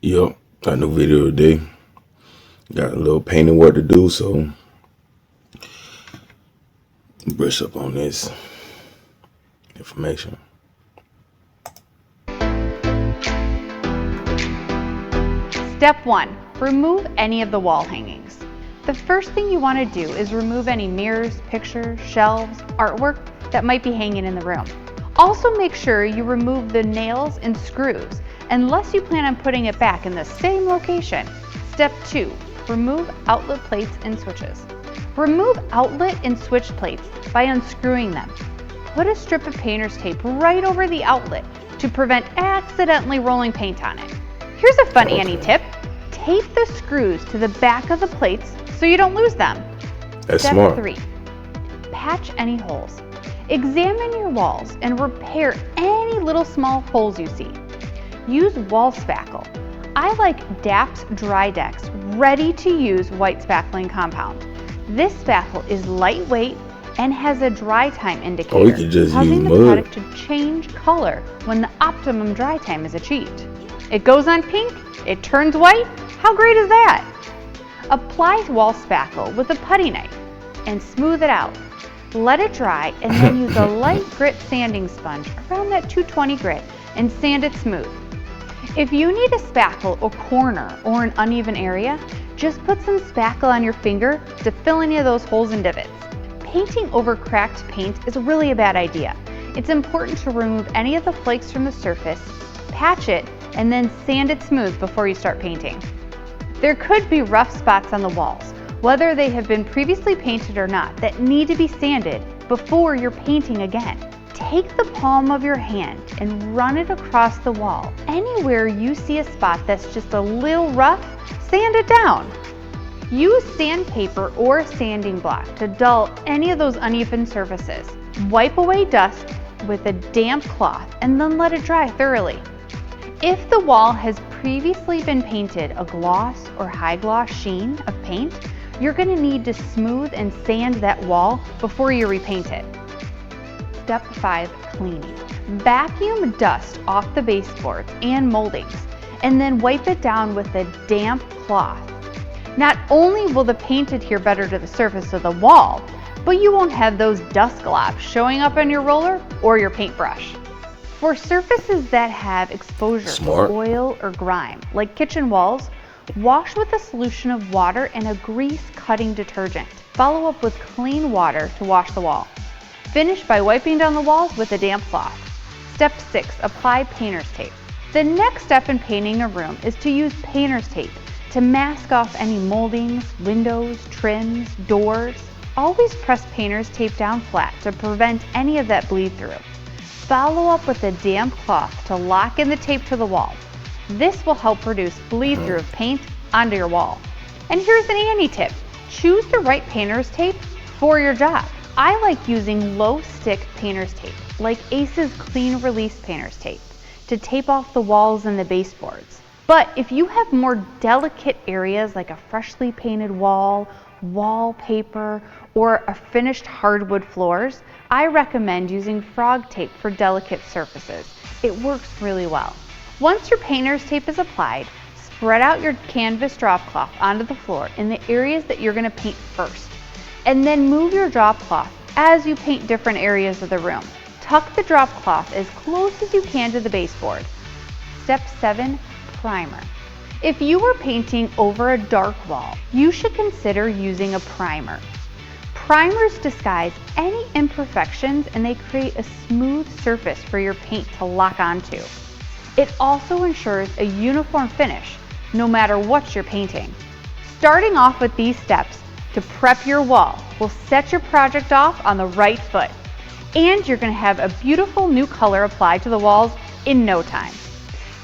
Yup, got a new video today. Got a little painting work to do, so brush up on this information. Step 1. Remove any of the wall hangings. The first thing you want to do is remove any mirrors, pictures, shelves, artwork that might be hanging in the room. Also make sure you remove the nails and screws, unless you plan on putting it back in the same location. Step 2. Remove outlet plates and switches. Remove outlet and switch plates by unscrewing them. Put a strip of painter's tape right over the outlet to prevent accidentally rolling paint on it. Here's a fun Annie tip. Tape the screws to the back of the plates so you don't lose them. That's Step smart. 3. Patch any holes. Examine your walls and repair any little small holes you see. Use wall spackle. I like DAP's Dry Dex ready to use white spackling compound. This spackle is lightweight and has a dry time indicator, you could just causing use the mud. product to change color when the optimum dry time is achieved. It goes on pink, it turns white. How great is that? Apply wall spackle with a putty knife and smooth it out. Let it dry and then use a light grit sanding sponge around that 220 grit and sand it smooth. If you need to spackle a corner or an uneven area, just put some spackle on your finger to fill any of those holes and divots. Painting over cracked paint is really a bad idea. It's important to remove any of the flakes from the surface, patch it, and then sand it smooth before you start painting. There could be rough spots on the walls, whether they have been previously painted or not, that need to be sanded before you're painting again. Take the palm of your hand and run it across the wall. Anywhere you see a spot that's just a little rough, sand it down. Use sandpaper or sanding block to dull any of those uneven surfaces. Wipe away dust with a damp cloth and then let it dry thoroughly. If the wall has previously been painted a gloss or high gloss sheen of paint, you're going to need to smooth and sand that wall before you repaint it. Step 5. Cleaning. Vacuum dust off the baseboards and moldings and then wipe it down with a damp cloth. Not only will the paint adhere better to the surface of the wall, but you won't have those dust globs showing up on your roller or your paintbrush. For surfaces that have exposure to oil or grime, like kitchen walls, wash with a solution of water and a grease-cutting detergent. Follow up with clean water to wash the wall. Finish by wiping down the walls with a damp cloth. Step 6. Apply painter's tape. The next step in painting a room is to use painter's tape to mask off any moldings, windows, trims, doors. Always press painter's tape down flat to prevent any of that bleed through. Follow up with a damp cloth to lock in the tape to the wall. This will help reduce bleed through of paint onto your wall. And here's an Annie tip. Choose the right painter's tape for your job. I like using low stick painter's tape, like Ace's Clean Release painter's tape, to tape off the walls and the baseboards. But if you have more delicate areas like a freshly painted wall, wallpaper, or a finished hardwood floors, I recommend using frog tape for delicate surfaces. It works really well. Once your painter's tape is applied, spread out your canvas drop cloth onto the floor in the areas that you're going to paint first, and then move your drop cloth as you paint different areas of the room. Tuck the drop cloth as close as you can to the baseboard. Step 7. Primer. If you were painting over a dark wall, you should consider using a primer. Primers disguise any imperfections and they create a smooth surface for your paint to lock onto. It also ensures a uniform finish, no matter what you're painting. Starting off with these steps to prep your wall will set your project off on the right foot, and you're going to have a beautiful new color applied to the walls in no time.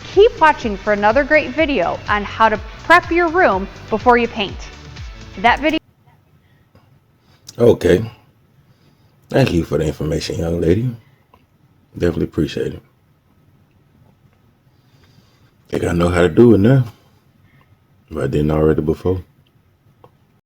Keep watching for another great video on how to prep your room before you paint. That video. Okay. Thank you for the information, young lady. Definitely appreciate it. Think I know how to do it now, if I didn't already before.